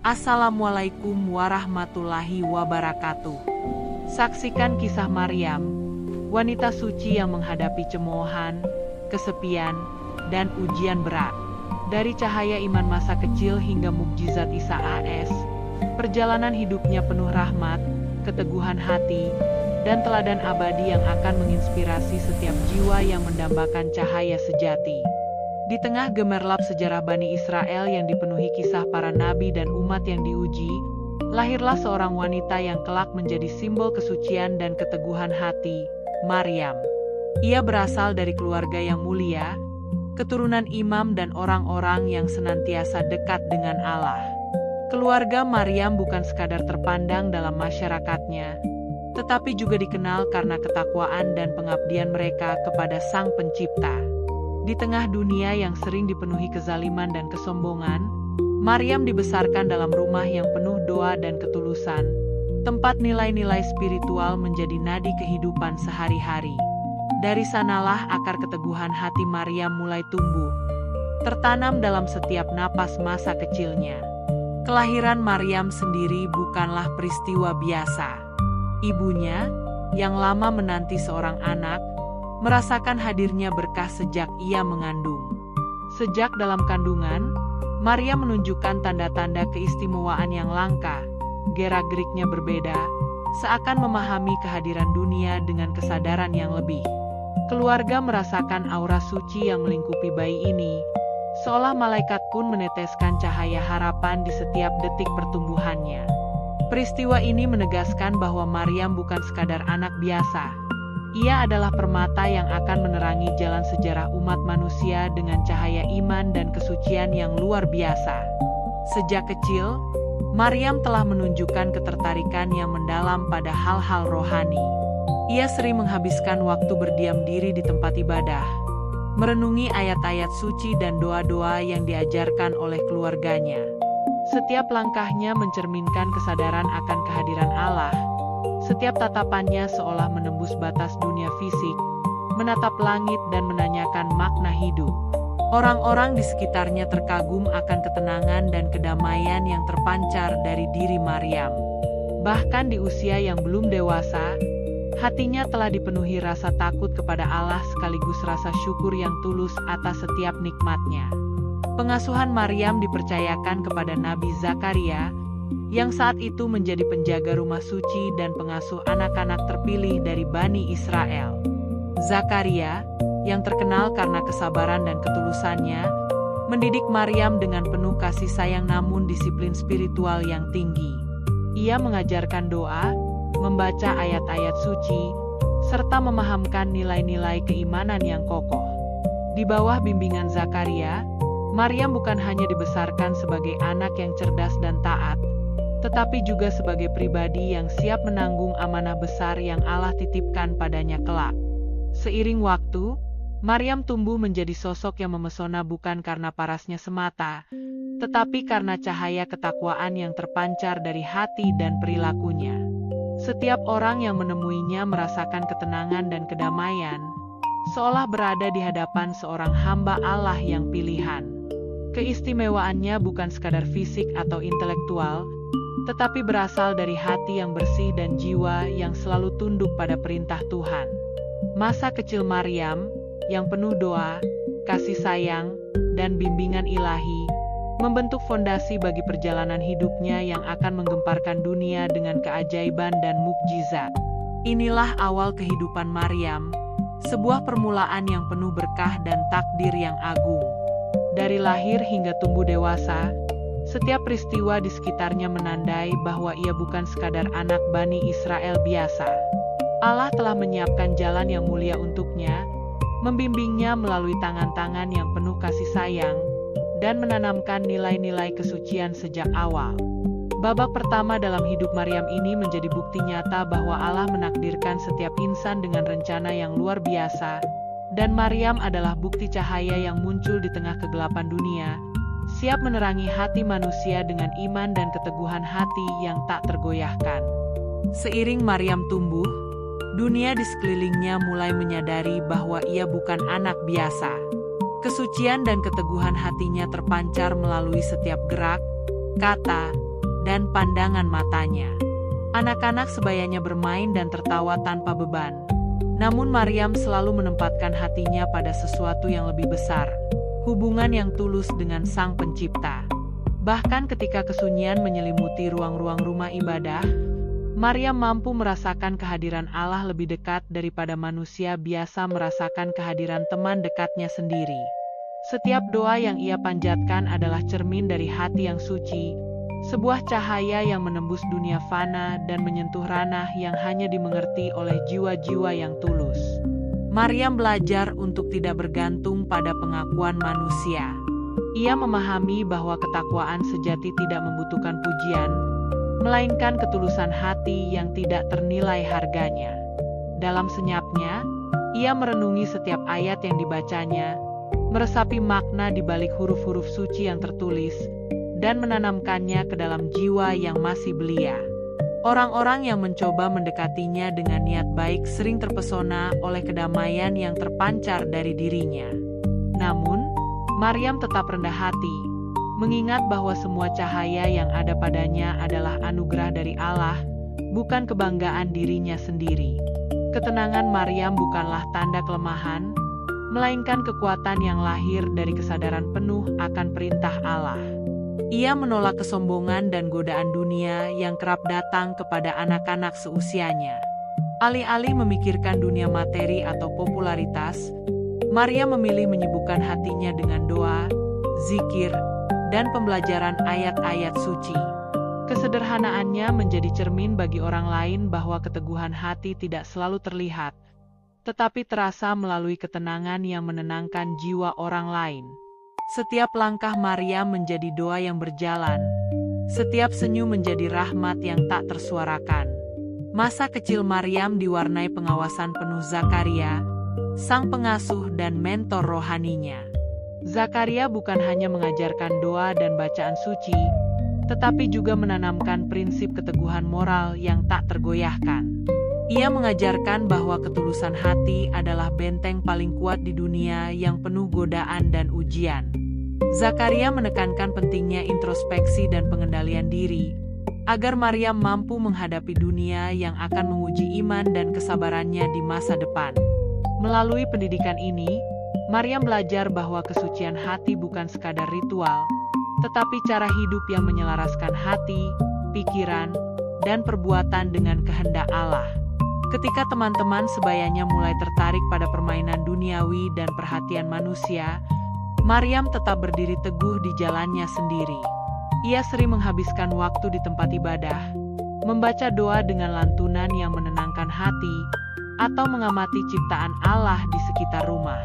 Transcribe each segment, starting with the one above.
Assalamualaikum warahmatullahi wabarakatuh. Saksikan kisah Maryam, wanita suci yang menghadapi cemoohan, kesepian, dan ujian berat. Dari cahaya iman masa kecil hingga mukjizat Isa AS, perjalanan hidupnya penuh rahmat, keteguhan hati, dan teladan abadi yang akan menginspirasi setiap jiwa yang mendambakan cahaya sejati. Di tengah gemerlap sejarah Bani Israel yang dipenuhi kisah para nabi dan umat yang diuji, lahirlah seorang wanita yang kelak menjadi simbol kesucian dan keteguhan hati, Maryam. Ia berasal dari keluarga yang mulia, keturunan imam dan orang-orang yang senantiasa dekat dengan Allah. Keluarga Maryam bukan sekadar terpandang dalam masyarakatnya, tetapi juga dikenal karena ketakwaan dan pengabdian mereka kepada Sang Pencipta. Di tengah dunia yang sering dipenuhi kezaliman dan kesombongan, Maryam dibesarkan dalam rumah yang penuh doa dan ketulusan, tempat nilai-nilai spiritual menjadi nadi kehidupan sehari-hari. Dari sanalah akar keteguhan hati Maryam mulai tumbuh, tertanam dalam setiap napas masa kecilnya. Kelahiran Maryam sendiri bukanlah peristiwa biasa. Ibunya, yang lama menanti seorang anak, merasakan hadirnya berkah sejak ia mengandung. Sejak dalam kandungan, Maryam menunjukkan tanda-tanda keistimewaan yang langka. Gerak-geriknya berbeda, seakan memahami kehadiran dunia dengan kesadaran yang lebih. Keluarga merasakan aura suci yang melingkupi bayi ini, seolah malaikat pun meneteskan cahaya harapan di setiap detik pertumbuhannya. Peristiwa ini menegaskan bahwa Maryam bukan sekadar anak biasa. Ia adalah permata yang akan menerangi jalan sejarah umat manusia dengan cahaya iman dan kesucian yang luar biasa. Sejak kecil, Maryam telah menunjukkan ketertarikan yang mendalam pada hal-hal rohani. Ia sering menghabiskan waktu berdiam diri di tempat ibadah, merenungi ayat-ayat suci dan doa-doa yang diajarkan oleh keluarganya. Setiap langkahnya mencerminkan kesadaran akan kehadiran Allah. Setiap tatapannya seolah menembus batas dunia fisik, menatap langit dan menanyakan makna hidup. Orang-orang di sekitarnya terkagum akan ketenangan dan kedamaian yang terpancar dari diri Maryam. Bahkan di usia yang belum dewasa, hatinya telah dipenuhi rasa takut kepada Allah sekaligus rasa syukur yang tulus atas setiap nikmatnya. Pengasuhan Maryam dipercayakan kepada Nabi Zakaria, yang saat itu menjadi penjaga rumah suci dan pengasuh anak-anak terpilih dari Bani Israel. Zakaria, yang terkenal karena kesabaran dan ketulusannya, mendidik Maryam dengan penuh kasih sayang namun disiplin spiritual yang tinggi. Ia mengajarkan doa, membaca ayat-ayat suci, serta memahamkan nilai-nilai keimanan yang kokoh. Di bawah bimbingan Zakaria, Maryam bukan hanya dibesarkan sebagai anak yang cerdas dan taat, tetapi juga sebagai pribadi yang siap menanggung amanah besar yang Allah titipkan padanya kelak. Seiring waktu, Maryam tumbuh menjadi sosok yang memesona bukan karena parasnya semata, tetapi karena cahaya ketakwaan yang terpancar dari hati dan perilakunya. Setiap orang yang menemuinya merasakan ketenangan dan kedamaian, seolah berada di hadapan seorang hamba Allah yang pilihan. Keistimewaannya bukan sekadar fisik atau intelektual, tetapi berasal dari hati yang bersih dan jiwa yang selalu tunduk pada perintah Tuhan. Masa kecil Maryam, yang penuh doa, kasih sayang, dan bimbingan ilahi, membentuk fondasi bagi perjalanan hidupnya yang akan menggemparkan dunia dengan keajaiban dan mukjizat. Inilah awal kehidupan Maryam, sebuah permulaan yang penuh berkah dan takdir yang agung. Dari lahir hingga tumbuh dewasa, setiap peristiwa di sekitarnya menandai bahwa ia bukan sekadar anak Bani Israel biasa. Allah telah menyiapkan jalan yang mulia untuknya, membimbingnya melalui tangan-tangan yang penuh kasih sayang, dan menanamkan nilai-nilai kesucian sejak awal. Babak pertama dalam hidup Maryam ini menjadi bukti nyata bahwa Allah menakdirkan setiap insan dengan rencana yang luar biasa, dan Maryam adalah bukti cahaya yang muncul di tengah kegelapan dunia, siap menerangi hati manusia dengan iman dan keteguhan hati yang tak tergoyahkan. Seiring Maryam tumbuh, dunia di sekelilingnya mulai menyadari bahwa ia bukan anak biasa. Kesucian dan keteguhan hatinya terpancar melalui setiap gerak, kata, dan pandangan matanya. Anak-anak sebayanya bermain dan tertawa tanpa beban. Namun Maryam selalu menempatkan hatinya pada sesuatu yang lebih besar, hubungan yang tulus dengan Sang Pencipta. Bahkan ketika kesunyian menyelimuti ruang-ruang rumah ibadah, Maryam mampu merasakan kehadiran Allah lebih dekat daripada manusia biasa merasakan kehadiran teman dekatnya sendiri. Setiap doa yang ia panjatkan adalah cermin dari hati yang suci, sebuah cahaya yang menembus dunia fana dan menyentuh ranah yang hanya dimengerti oleh jiwa-jiwa yang tulus. Maryam belajar untuk tidak bergantung pada pengakuan manusia. Ia memahami bahwa ketakwaan sejati tidak membutuhkan pujian, melainkan ketulusan hati yang tidak ternilai harganya. Dalam senyapnya, ia merenungi setiap ayat yang dibacanya, meresapi makna di balik huruf-huruf suci yang tertulis, dan menanamkannya ke dalam jiwa yang masih belia. Orang-orang yang mencoba mendekatinya dengan niat baik sering terpesona oleh kedamaian yang terpancar dari dirinya. Namun, Maryam tetap rendah hati, mengingat bahwa semua cahaya yang ada padanya adalah anugerah dari Allah, bukan kebanggaan dirinya sendiri. Ketenangan Maryam bukanlah tanda kelemahan, melainkan kekuatan yang lahir dari kesadaran penuh akan perintah Allah. Ia menolak kesombongan dan godaan dunia yang kerap datang kepada anak-anak seusianya. Alih-alih memikirkan dunia materi atau popularitas, Maryam memilih menyibukkan hatinya dengan doa, zikir, dan pembelajaran ayat-ayat suci. Kesederhanaannya menjadi cermin bagi orang lain bahwa keteguhan hati tidak selalu terlihat, tetapi terasa melalui ketenangan yang menenangkan jiwa orang lain. Setiap langkah Maryam menjadi doa yang berjalan, setiap senyum menjadi rahmat yang tak tersuarakan. Masa kecil Maryam diwarnai pengawasan penuh Zakaria, sang pengasuh dan mentor rohaninya. Zakaria bukan hanya mengajarkan doa dan bacaan suci, tetapi juga menanamkan prinsip keteguhan moral yang tak tergoyahkan. Ia mengajarkan bahwa ketulusan hati adalah benteng paling kuat di dunia yang penuh godaan dan ujian. Zakaria menekankan pentingnya introspeksi dan pengendalian diri, agar Maryam mampu menghadapi dunia yang akan menguji iman dan kesabarannya di masa depan. Melalui pendidikan ini, Maryam belajar bahwa kesucian hati bukan sekadar ritual, tetapi cara hidup yang menyelaraskan hati, pikiran, dan perbuatan dengan kehendak Allah. Ketika teman-teman sebayanya mulai tertarik pada permainan duniawi dan perhatian manusia, Maryam tetap berdiri teguh di jalannya sendiri. Ia sering menghabiskan waktu di tempat ibadah, membaca doa dengan lantunan yang menenangkan hati, atau mengamati ciptaan Allah di sekitar rumah.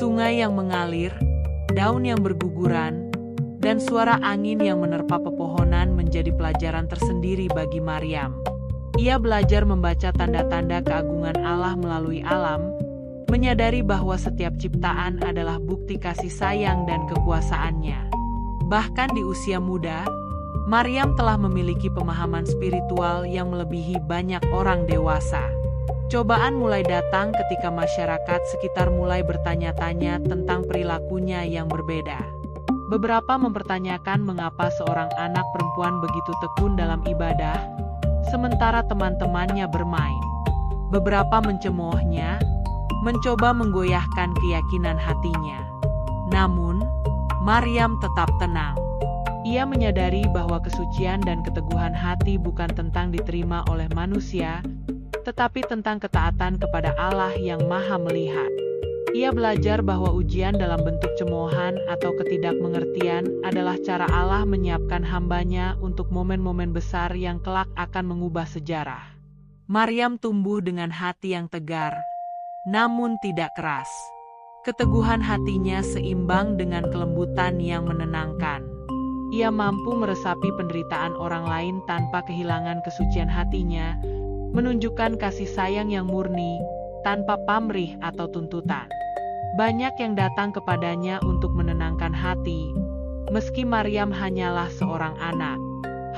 Sungai yang mengalir, daun yang berguguran, dan suara angin yang menerpa pepohonan menjadi pelajaran tersendiri bagi Maryam. Ia belajar membaca tanda-tanda keagungan Allah melalui alam, menyadari bahwa setiap ciptaan adalah bukti kasih sayang dan kekuasaannya. Bahkan di usia muda, Maryam telah memiliki pemahaman spiritual yang melebihi banyak orang dewasa. Cobaan mulai datang ketika masyarakat sekitar mulai bertanya-tanya tentang perilakunya yang berbeda. Beberapa mempertanyakan mengapa seorang anak perempuan begitu tekun dalam ibadah, sementara teman-temannya bermain. Beberapa mencemoohnya, mencoba menggoyahkan keyakinan hatinya. Namun, Maryam tetap tenang. Ia menyadari bahwa kesucian dan keteguhan hati bukan tentang diterima oleh manusia, tetapi tentang ketaatan kepada Allah yang Maha Melihat. Ia belajar bahwa ujian dalam bentuk cemoohan atau ketidakmengertian adalah cara Allah menyiapkan hambanya untuk momen-momen besar yang kelak akan mengubah sejarah. Maryam tumbuh dengan hati yang tegar, namun tidak keras. Keteguhan hatinya seimbang dengan kelembutan yang menenangkan. Ia mampu meresapi penderitaan orang lain tanpa kehilangan kesucian hatinya, menunjukkan kasih sayang yang murni, tanpa pamrih atau tuntutan. Banyak yang datang kepadanya untuk menenangkan hati, meski Maryam hanyalah seorang anak.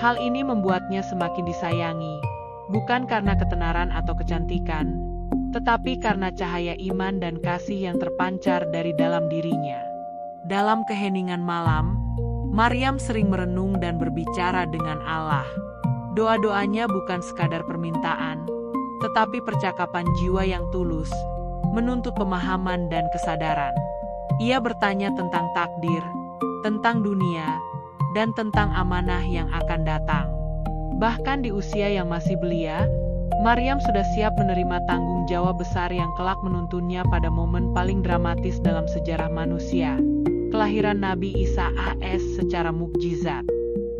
Hal ini membuatnya semakin disayangi, bukan karena ketenaran atau kecantikan, tetapi karena cahaya iman dan kasih yang terpancar dari dalam dirinya. Dalam keheningan malam, Maryam sering merenung dan berbicara dengan Allah. Doa-doanya bukan sekadar permintaan, tetapi percakapan jiwa yang tulus, menuntut pemahaman dan kesadaran. Ia bertanya tentang takdir, tentang dunia, dan tentang amanah yang akan datang. Bahkan di usia yang masih belia, Maryam sudah siap menerima tanggung jawab besar yang kelak menuntunnya pada momen paling dramatis dalam sejarah manusia, kelahiran Nabi Isa AS secara mukjizat.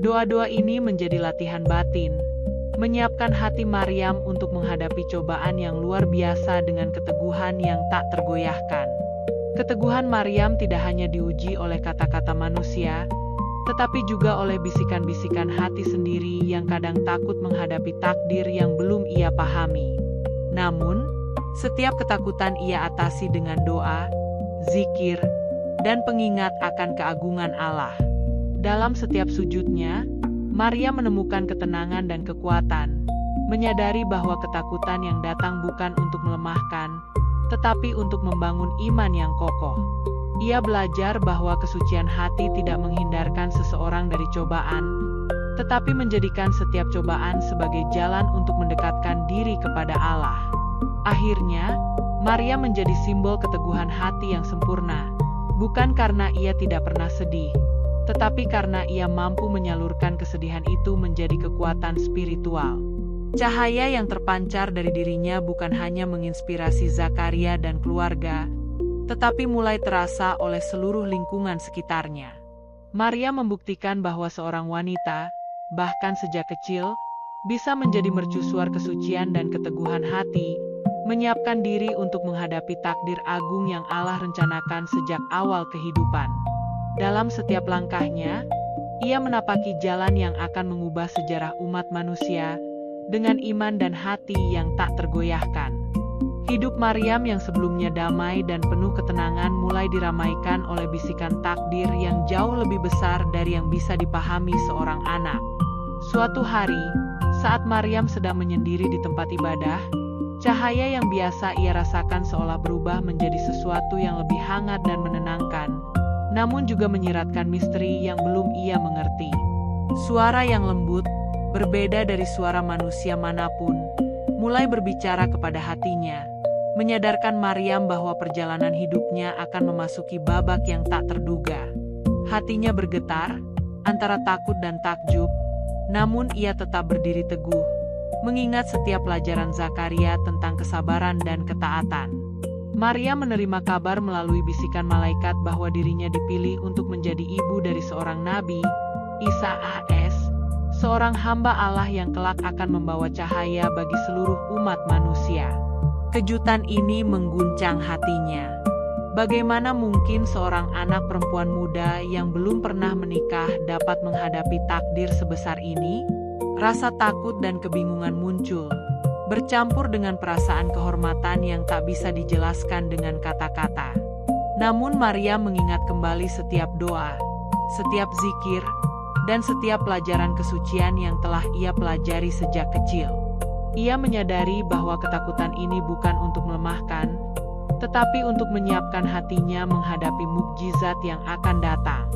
Doa-doa ini menjadi latihan batin, menyiapkan hati Maryam untuk menghadapi cobaan yang luar biasa dengan keteguhan yang tak tergoyahkan. Keteguhan Maryam tidak hanya diuji oleh kata-kata manusia, tetapi juga oleh bisikan-bisikan hati sendiri yang kadang takut menghadapi takdir yang belum ia pahami. Namun, setiap ketakutan ia atasi dengan doa, zikir, dan pengingat akan keagungan Allah. Dalam setiap sujudnya, Maryam menemukan ketenangan dan kekuatan, menyadari bahwa ketakutan yang datang bukan untuk melemahkan, tetapi untuk membangun iman yang kokoh. Ia belajar bahwa kesucian hati tidak menghindarkan seseorang dari cobaan, tetapi menjadikan setiap cobaan sebagai jalan untuk mendekatkan diri kepada Allah. Akhirnya, Maryam menjadi simbol keteguhan hati yang sempurna, bukan karena ia tidak pernah sedih, tetapi karena ia mampu menyalurkan kesedihan itu menjadi kekuatan spiritual. Cahaya yang terpancar dari dirinya bukan hanya menginspirasi Zakaria dan keluarga, tetapi mulai terasa oleh seluruh lingkungan sekitarnya. Maryam membuktikan bahwa seorang wanita, bahkan sejak kecil, bisa menjadi mercusuar kesucian dan keteguhan hati, menyiapkan diri untuk menghadapi takdir agung yang Allah rencanakan sejak awal kehidupan. Dalam setiap langkahnya, ia menapaki jalan yang akan mengubah sejarah umat manusia dengan iman dan hati yang tak tergoyahkan. Hidup Maryam yang sebelumnya damai dan penuh ketenangan mulai diramaikan oleh bisikan takdir yang jauh lebih besar dari yang bisa dipahami seorang anak. Suatu hari, saat Maryam sedang menyendiri di tempat ibadah, cahaya yang biasa ia rasakan seolah berubah menjadi sesuatu yang lebih hangat dan menenangkan, namun juga menyiratkan misteri yang belum ia mengerti. Suara yang lembut, berbeda dari suara manusia manapun, mulai berbicara kepada hatinya, menyadarkan Maryam bahwa perjalanan hidupnya akan memasuki babak yang tak terduga. Hatinya bergetar, antara takut dan takjub, namun ia tetap berdiri teguh, mengingat setiap pelajaran Zakaria tentang kesabaran dan ketaatan. Maryam menerima kabar melalui bisikan malaikat bahwa dirinya dipilih untuk menjadi ibu dari seorang nabi, Isa AS, seorang hamba Allah yang kelak akan membawa cahaya bagi seluruh umat manusia. Kejutan ini mengguncang hatinya. Bagaimana mungkin seorang anak perempuan muda yang belum pernah menikah dapat menghadapi takdir sebesar ini? Rasa takut dan kebingungan muncul, bercampur dengan perasaan kehormatan yang tak bisa dijelaskan dengan kata-kata. Namun Maryam mengingat kembali setiap doa, setiap zikir, dan setiap pelajaran kesucian yang telah ia pelajari sejak kecil. Ia menyadari bahwa ketakutan ini bukan untuk melemahkan, tetapi untuk menyiapkan hatinya menghadapi mukjizat yang akan datang.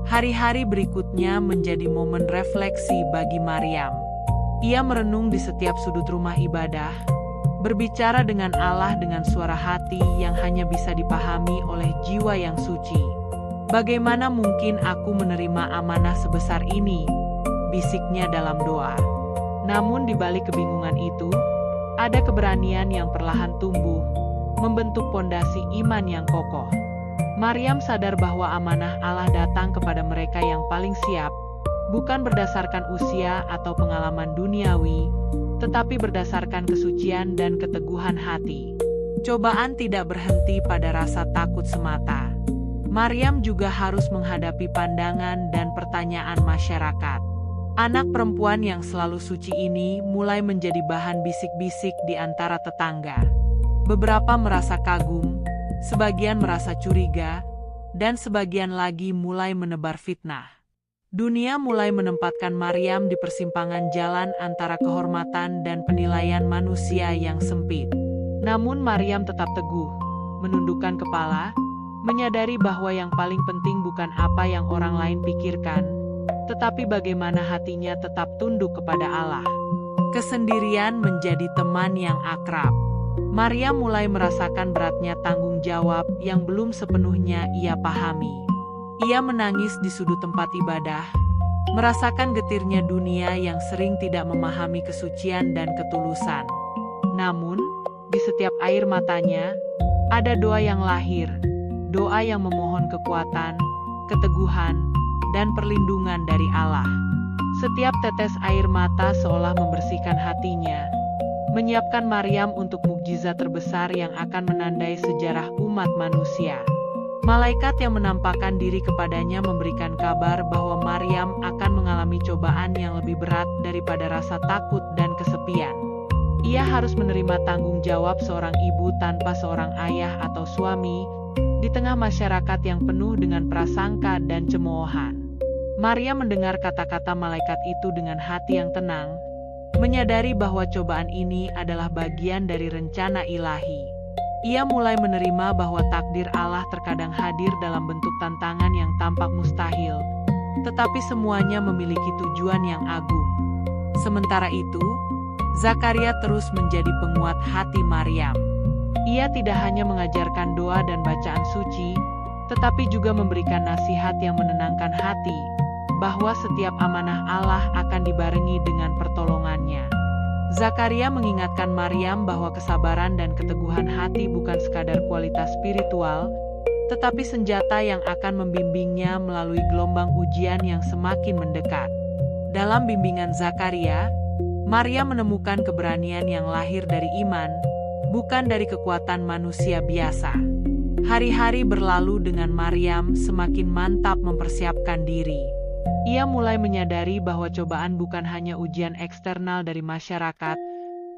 Hari-hari berikutnya menjadi momen refleksi bagi Maryam. Ia merenung di setiap sudut rumah ibadah, berbicara dengan Allah dengan suara hati yang hanya bisa dipahami oleh jiwa yang suci. Bagaimana mungkin aku menerima amanah sebesar ini? Bisiknya dalam doa. Namun di balik kebingungan itu, ada keberanian yang perlahan tumbuh, membentuk pondasi iman yang kokoh. Maryam sadar bahwa amanah Allah datang kepada mereka yang paling siap, bukan berdasarkan usia atau pengalaman duniawi, tetapi berdasarkan kesucian dan keteguhan hati. Cobaan tidak berhenti pada rasa takut semata. Maryam juga harus menghadapi pandangan dan pertanyaan masyarakat. Anak perempuan yang selalu suci ini mulai menjadi bahan bisik-bisik di antara tetangga. Beberapa merasa kagum, sebagian merasa curiga, dan sebagian lagi mulai menebar fitnah. Dunia mulai menempatkan Maryam di persimpangan jalan antara kehormatan dan penilaian manusia yang sempit. Namun Maryam tetap teguh, menundukkan kepala, menyadari bahwa yang paling penting bukan apa yang orang lain pikirkan, tetapi bagaimana hatinya tetap tunduk kepada Allah. Kesendirian menjadi teman yang akrab. Maryam mulai merasakan beratnya tanggung jawab yang belum sepenuhnya ia pahami. Ia menangis di sudut tempat ibadah, merasakan getirnya dunia yang sering tidak memahami kesucian dan ketulusan. Namun, di setiap air matanya, ada doa yang lahir, doa yang memohon kekuatan, keteguhan, dan perlindungan dari Allah. Setiap tetes air mata seolah membersihkan hatinya, menyiapkan Maryam untuk mukjizat terbesar yang akan menandai sejarah umat manusia. Malaikat yang menampakkan diri kepadanya memberikan kabar bahwa Maryam akan mengalami cobaan yang lebih berat daripada rasa takut dan kesepian. Ia harus menerima tanggung jawab seorang ibu tanpa seorang ayah atau suami, di tengah masyarakat yang penuh dengan prasangka dan cemoohan. Maryam mendengar kata-kata malaikat itu dengan hati yang tenang, menyadari bahwa cobaan ini adalah bagian dari rencana ilahi. Ia mulai menerima bahwa takdir Allah terkadang hadir dalam bentuk tantangan yang tampak mustahil, tetapi semuanya memiliki tujuan yang agung. Sementara itu, Zakaria terus menjadi penguat hati Maryam. Ia tidak hanya mengajarkan doa dan bacaan suci, tetapi juga memberikan nasihat yang menenangkan hati, bahwa setiap amanah Allah akan dibarengi dengan pertolongannya. Zakaria mengingatkan Maryam bahwa kesabaran dan keteguhan hati bukan sekadar kualitas spiritual, tetapi senjata yang akan membimbingnya melalui gelombang ujian yang semakin mendekat. Dalam bimbingan Zakaria, Maryam menemukan keberanian yang lahir dari iman, bukan dari kekuatan manusia biasa. Hari-hari berlalu dengan Maryam semakin mantap mempersiapkan diri. Ia mulai menyadari bahwa cobaan bukan hanya ujian eksternal dari masyarakat,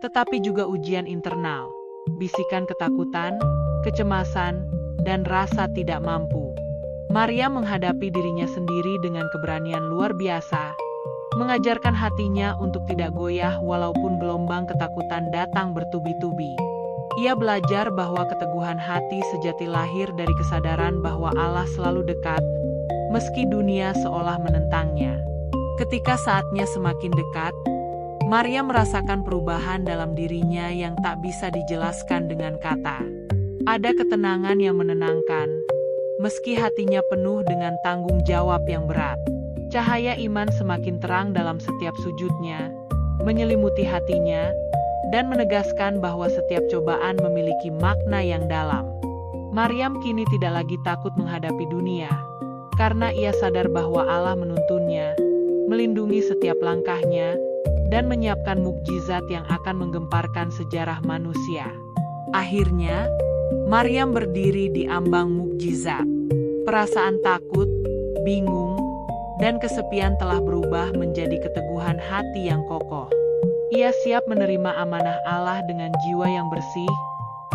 tetapi juga ujian internal, bisikan ketakutan, kecemasan, dan rasa tidak mampu. Maryam menghadapi dirinya sendiri dengan keberanian luar biasa, mengajarkan hatinya untuk tidak goyah walaupun gelombang ketakutan datang bertubi-tubi. Ia belajar bahwa keteguhan hati sejati lahir dari kesadaran bahwa Allah selalu dekat, meski dunia seolah menentangnya. Ketika saatnya semakin dekat, Maryam merasakan perubahan dalam dirinya yang tak bisa dijelaskan dengan kata. Ada ketenangan yang menenangkan, meski hatinya penuh dengan tanggung jawab yang berat. Cahaya iman semakin terang dalam setiap sujudnya, menyelimuti hatinya, dan menegaskan bahwa setiap cobaan memiliki makna yang dalam. Maryam kini tidak lagi takut menghadapi dunia, karena ia sadar bahwa Allah menuntunnya, melindungi setiap langkahnya, dan menyiapkan mukjizat yang akan menggemparkan sejarah manusia. Akhirnya, Maryam berdiri di ambang mukjizat. Perasaan takut, bingung, dan kesepian telah berubah menjadi keteguhan hati yang kokoh. Ia siap menerima amanah Allah dengan jiwa yang bersih,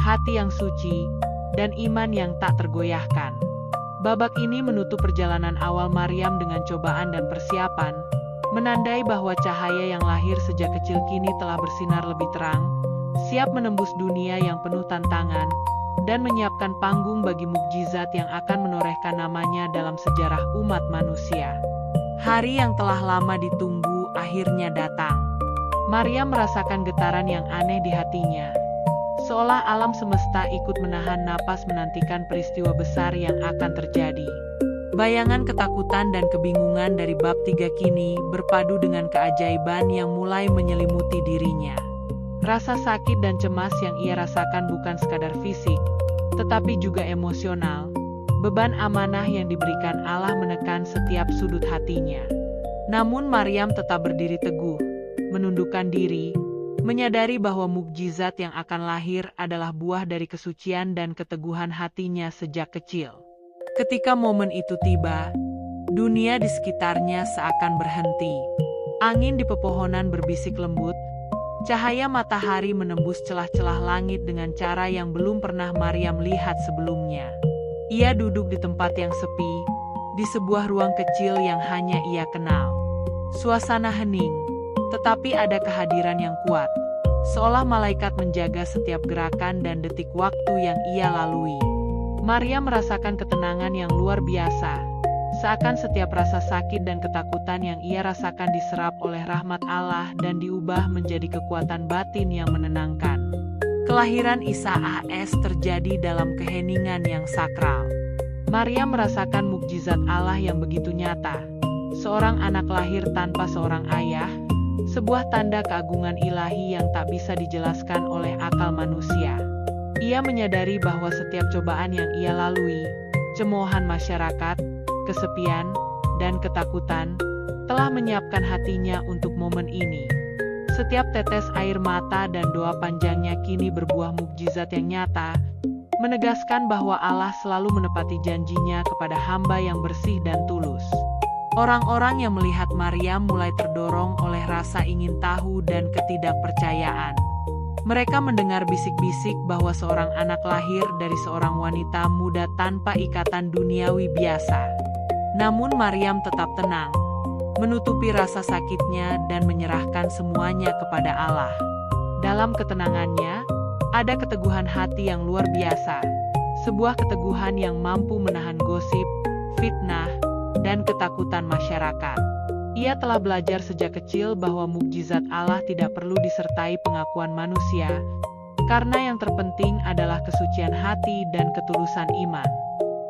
hati yang suci, dan iman yang tak tergoyahkan. Babak ini menutup perjalanan awal Maryam dengan cobaan dan persiapan, menandai bahwa cahaya yang lahir sejak kecil kini telah bersinar lebih terang, siap menembus dunia yang penuh tantangan, dan menyiapkan panggung bagi mukjizat yang akan menorehkan namanya dalam sejarah umat manusia. Hari yang telah lama ditunggu akhirnya datang. Maryam merasakan getaran yang aneh di hatinya, seolah alam semesta ikut menahan napas menantikan peristiwa besar yang akan terjadi. Bayangan ketakutan dan kebingungan dari bab 3 kini berpadu dengan keajaiban yang mulai menyelimuti dirinya. Rasa sakit dan cemas yang ia rasakan bukan sekadar fisik, tetapi juga emosional. Beban amanah yang diberikan Allah menekan setiap sudut hatinya. Namun Maryam tetap berdiri teguh, menundukkan diri, menyadari bahwa mukjizat yang akan lahir adalah buah dari kesucian dan keteguhan hatinya sejak kecil. Ketika momen itu tiba, dunia di sekitarnya seakan berhenti. Angin di pepohonan berbisik lembut, cahaya matahari menembus celah-celah langit dengan cara yang belum pernah Maryam lihat sebelumnya. Ia duduk di tempat yang sepi, di sebuah ruang kecil yang hanya ia kenal. Suasana hening, tetapi ada kehadiran yang kuat, seolah malaikat menjaga setiap gerakan dan detik waktu yang ia lalui. Maria merasakan ketenangan yang luar biasa. Seakan setiap rasa sakit dan ketakutan yang ia rasakan diserap oleh rahmat Allah dan diubah menjadi kekuatan batin yang menenangkan. Kelahiran Isa AS terjadi dalam keheningan yang sakral. Maria merasakan mukjizat Allah yang begitu nyata. Seorang anak lahir tanpa seorang ayah, sebuah tanda keagungan ilahi yang tak bisa dijelaskan oleh akal manusia. Ia menyadari bahwa setiap cobaan yang ia lalui, cemoohan masyarakat, kesepian, dan ketakutan, telah menyiapkan hatinya untuk momen ini. Setiap tetes air mata dan doa panjangnya kini berbuah mukjizat yang nyata, menegaskan bahwa Allah selalu menepati janjinya kepada hamba yang bersih dan tulus. Orang-orang yang melihat Maryam mulai terdorong oleh rasa ingin tahu dan ketidakpercayaan. Mereka mendengar bisik-bisik bahwa seorang anak lahir dari seorang wanita muda tanpa ikatan duniawi biasa. Namun Maryam tetap tenang, menutupi rasa sakitnya dan menyerahkan semuanya kepada Allah. Dalam ketenangannya, ada keteguhan hati yang luar biasa. Sebuah keteguhan yang mampu menahan gosip, fitnah, dan ketakutan masyarakat. Ia telah belajar sejak kecil bahwa mukjizat Allah tidak perlu disertai pengakuan manusia, karena yang terpenting adalah kesucian hati dan ketulusan iman.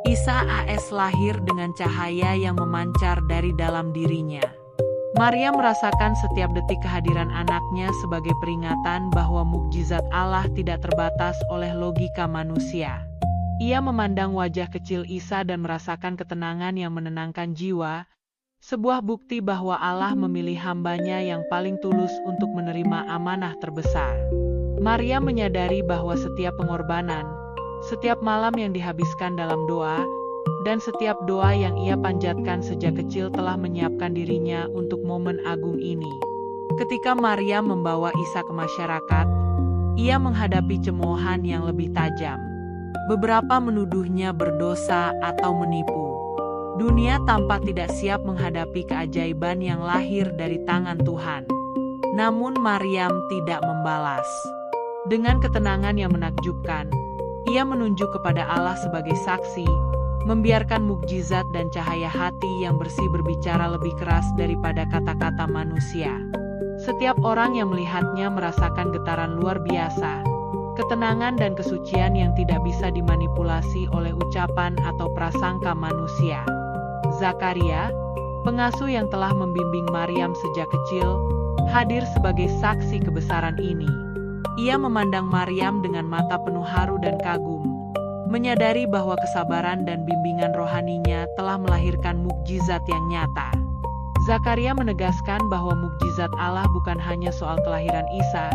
Isa AS lahir dengan cahaya yang memancar dari dalam dirinya. Maria merasakan setiap detik kehadiran anaknya sebagai peringatan bahwa mukjizat Allah tidak terbatas oleh logika manusia. Ia memandang wajah kecil Isa dan merasakan ketenangan yang menenangkan jiwa, sebuah bukti bahwa Allah memilih hambanya yang paling tulus untuk menerima amanah terbesar. Maria menyadari bahwa setiap pengorbanan, setiap malam yang dihabiskan dalam doa, dan setiap doa yang ia panjatkan sejak kecil telah menyiapkan dirinya untuk momen agung ini. Ketika Maria membawa Isa ke masyarakat, ia menghadapi cemoohan yang lebih tajam. Beberapa menuduhnya berdosa atau menipu. Dunia tampak tidak siap menghadapi keajaiban yang lahir dari tangan Tuhan. Namun Maryam tidak membalas. Dengan ketenangan yang menakjubkan, ia menunjuk kepada Allah sebagai saksi, membiarkan mukjizat dan cahaya hati yang bersih berbicara lebih keras daripada kata-kata manusia. Setiap orang yang melihatnya merasakan getaran luar biasa, ketenangan dan kesucian yang tidak bisa dimanipulasi oleh ucapan atau prasangka manusia. Zakaria, pengasuh yang telah membimbing Maryam sejak kecil, hadir sebagai saksi kebesaran ini. Ia memandang Maryam dengan mata penuh haru dan kagum, menyadari bahwa kesabaran dan bimbingan rohaninya telah melahirkan mukjizat yang nyata. Zakaria menegaskan bahwa mukjizat Allah bukan hanya soal kelahiran Isa,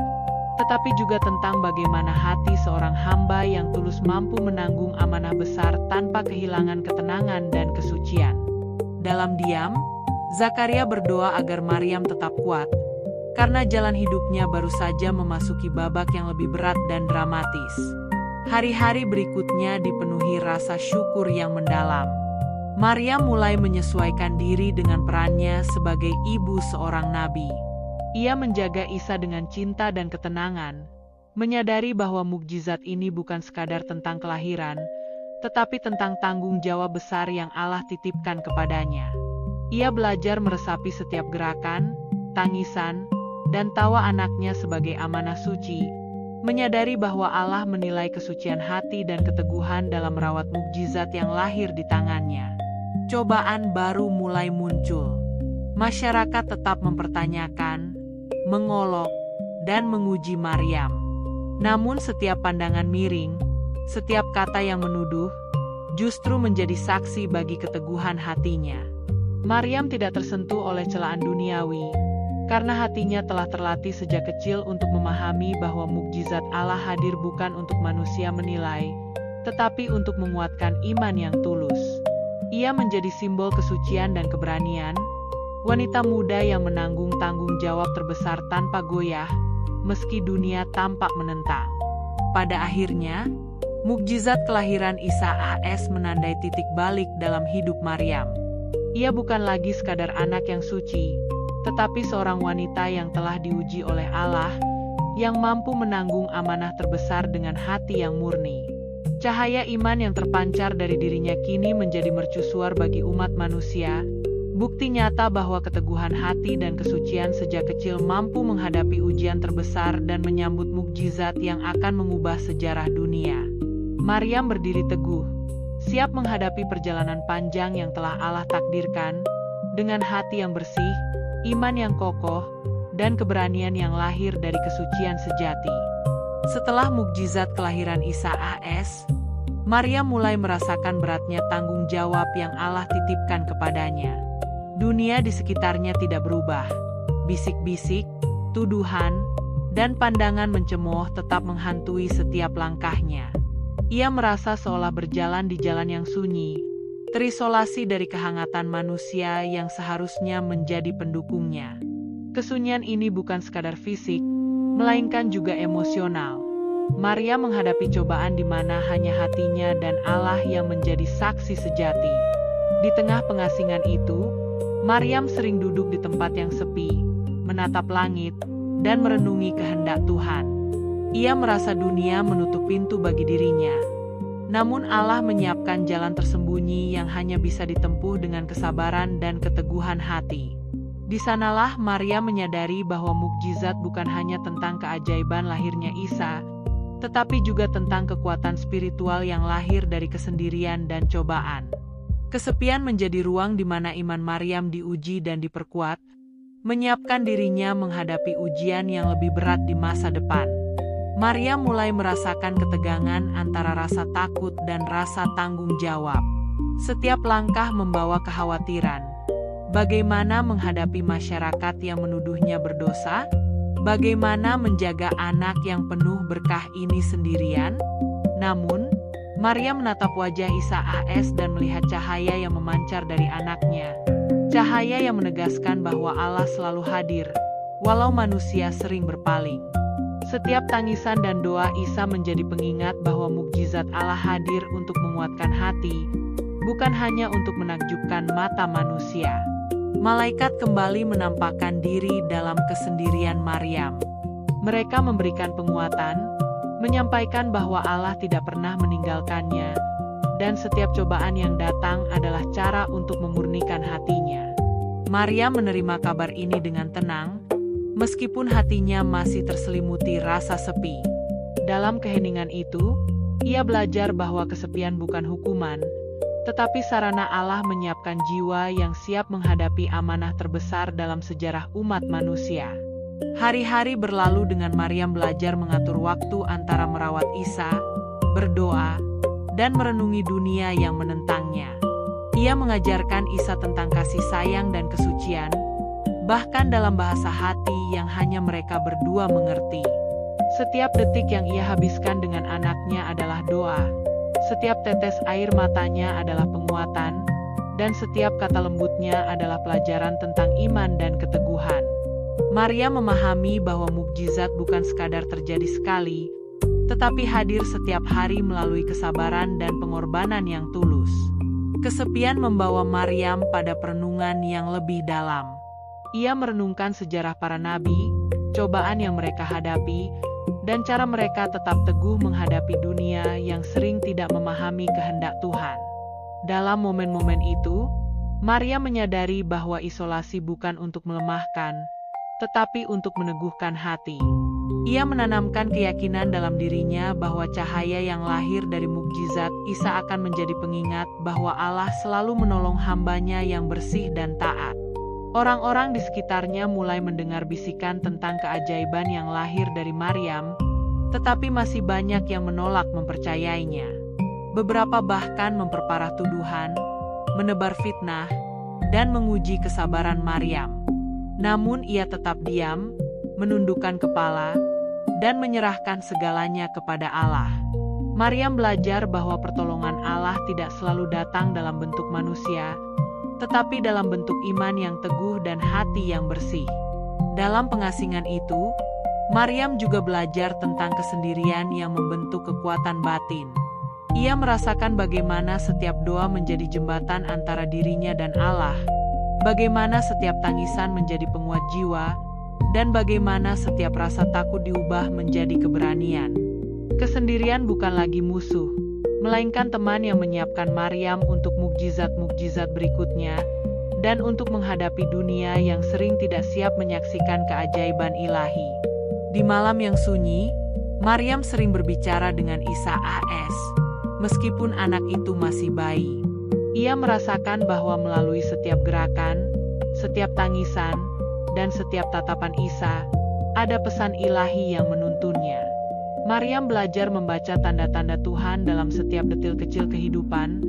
tetapi juga tentang bagaimana hati seorang hamba yang tulus mampu menanggung amanah besar tanpa kehilangan ketenangan dan kesucian. Dalam diam, Zakaria berdoa agar Maryam tetap kuat, karena jalan hidupnya baru saja memasuki babak yang lebih berat dan dramatis. Hari-hari berikutnya dipenuhi rasa syukur yang mendalam. Maryam mulai menyesuaikan diri dengan perannya sebagai ibu seorang nabi. Ia menjaga Isa dengan cinta dan ketenangan, menyadari bahwa mukjizat ini bukan sekadar tentang kelahiran, tetapi tentang tanggung jawab besar yang Allah titipkan kepadanya. Ia belajar meresapi setiap gerakan, tangisan, dan tawa anaknya sebagai amanah suci, menyadari bahwa Allah menilai kesucian hati dan keteguhan dalam merawat mukjizat yang lahir di tangannya. Cobaan baru mulai muncul. Masyarakat tetap mempertanyakan, mengolok, dan menguji Maryam. Namun setiap pandangan miring, setiap kata yang menuduh, justru menjadi saksi bagi keteguhan hatinya. Maryam tidak tersentuh oleh celaan duniawi, karena hatinya telah terlatih sejak kecil untuk memahami bahwa mukjizat Allah hadir bukan untuk manusia menilai, tetapi untuk menguatkan iman yang tulus. Ia menjadi simbol kesucian dan keberanian, wanita muda yang menanggung tanggung jawab terbesar tanpa goyah, meski dunia tampak menentang. Pada akhirnya, mukjizat kelahiran Isa AS menandai titik balik dalam hidup Maryam. Ia bukan lagi sekadar anak yang suci, tetapi seorang wanita yang telah diuji oleh Allah, yang mampu menanggung amanah terbesar dengan hati yang murni. Cahaya iman yang terpancar dari dirinya kini menjadi mercusuar bagi umat manusia, bukti nyata bahwa keteguhan hati dan kesucian sejak kecil mampu menghadapi ujian terbesar dan menyambut mukjizat yang akan mengubah sejarah dunia. Maryam berdiri teguh, siap menghadapi perjalanan panjang yang telah Allah takdirkan, dengan hati yang bersih, iman yang kokoh, dan keberanian yang lahir dari kesucian sejati. Setelah mukjizat kelahiran Isa AS, Maryam mulai merasakan beratnya tanggung jawab yang Allah titipkan kepadanya. Dunia di sekitarnya tidak berubah. Bisik-bisik, tuduhan, dan pandangan mencemooh tetap menghantui setiap langkahnya. Ia merasa seolah berjalan di jalan yang sunyi, terisolasi dari kehangatan manusia yang seharusnya menjadi pendukungnya. Kesunyian ini bukan sekadar fisik, melainkan juga emosional. Maryam menghadapi cobaan di mana hanya hatinya dan Allah yang menjadi saksi sejati. Di tengah pengasingan itu, Maryam sering duduk di tempat yang sepi, menatap langit, dan merenungi kehendak Tuhan. Ia merasa dunia menutup pintu bagi dirinya. Namun Allah menyiapkan jalan tersembunyi yang hanya bisa ditempuh dengan kesabaran dan keteguhan hati. Di sanalah Maryam menyadari bahwa mukjizat bukan hanya tentang keajaiban lahirnya Isa, tetapi juga tentang kekuatan spiritual yang lahir dari kesendirian dan cobaan. Kesepian menjadi ruang di mana iman Maryam diuji dan diperkuat, menyiapkan dirinya menghadapi ujian yang lebih berat di masa depan. Maryam mulai merasakan ketegangan antara rasa takut dan rasa tanggung jawab. Setiap langkah membawa kekhawatiran. Bagaimana menghadapi masyarakat yang menuduhnya berdosa? Bagaimana menjaga anak yang penuh berkah ini sendirian? Namun, Maryam menatap wajah Isa AS dan melihat cahaya yang memancar dari anaknya. Cahaya yang menegaskan bahwa Allah selalu hadir, walau manusia sering berpaling. Setiap tangisan dan doa Isa menjadi pengingat bahwa mukjizat Allah hadir untuk menguatkan hati, bukan hanya untuk menakjubkan mata manusia. Malaikat kembali menampakkan diri dalam kesendirian Maryam. Mereka memberikan penguatan, menyampaikan bahwa Allah tidak pernah meninggalkannya, dan setiap cobaan yang datang adalah cara untuk memurnikan hatinya. Maryam menerima kabar ini dengan tenang, meskipun hatinya masih terselimuti rasa sepi. Dalam keheningan itu, ia belajar bahwa kesepian bukan hukuman, tetapi sarana Allah menyiapkan jiwa yang siap menghadapi amanah terbesar dalam sejarah umat manusia. Hari-hari berlalu dengan Maryam belajar mengatur waktu antara merawat Isa, berdoa, dan merenungi dunia yang menentangnya. Ia mengajarkan Isa tentang kasih sayang dan kesucian, bahkan dalam bahasa hati yang hanya mereka berdua mengerti. Setiap detik yang ia habiskan dengan anaknya adalah doa. Setiap tetes air matanya adalah penguatan, dan setiap kata lembutnya adalah pelajaran tentang iman dan keteguhan. Maryam memahami bahwa mukjizat bukan sekadar terjadi sekali, tetapi hadir setiap hari melalui kesabaran dan pengorbanan yang tulus. Kesepian membawa Maryam pada perenungan yang lebih dalam. Ia merenungkan sejarah para nabi, cobaan yang mereka hadapi, dan cara mereka tetap teguh menghadapi dunia yang sering tidak memahami kehendak Tuhan. Dalam momen-momen itu, Maryam menyadari bahwa isolasi bukan untuk melemahkan, tetapi untuk meneguhkan hati. Ia menanamkan keyakinan dalam dirinya bahwa cahaya yang lahir dari mukjizat Isa akan menjadi pengingat bahwa Allah selalu menolong hambanya yang bersih dan taat. Orang-orang di sekitarnya mulai mendengar bisikan tentang keajaiban yang lahir dari Maryam, tetapi masih banyak yang menolak mempercayainya. Beberapa bahkan memperparah tuduhan, menebar fitnah, dan menguji kesabaran Maryam. Namun ia tetap diam, menundukkan kepala, dan menyerahkan segalanya kepada Allah. Maryam belajar bahwa pertolongan Allah tidak selalu datang dalam bentuk manusia, tetapi dalam bentuk iman yang teguh dan hati yang bersih. Dalam pengasingan itu, Maryam juga belajar tentang kesendirian yang membentuk kekuatan batin. Ia merasakan bagaimana setiap doa menjadi jembatan antara dirinya dan Allah, bagaimana setiap tangisan menjadi penguat jiwa, dan bagaimana setiap rasa takut diubah menjadi keberanian. Kesendirian bukan lagi musuh, melainkan teman yang menyiapkan Maryam untuk mukjizat-mukjizat berikutnya, dan untuk menghadapi dunia yang sering tidak siap menyaksikan keajaiban ilahi. Di malam yang sunyi, Maryam sering berbicara dengan Isa AS. Meskipun anak itu masih bayi, ia merasakan bahwa melalui setiap gerakan, setiap tangisan, dan setiap tatapan Isa, ada pesan ilahi yang menuntunnya. Maryam belajar membaca tanda-tanda Tuhan dalam setiap detil kecil kehidupan,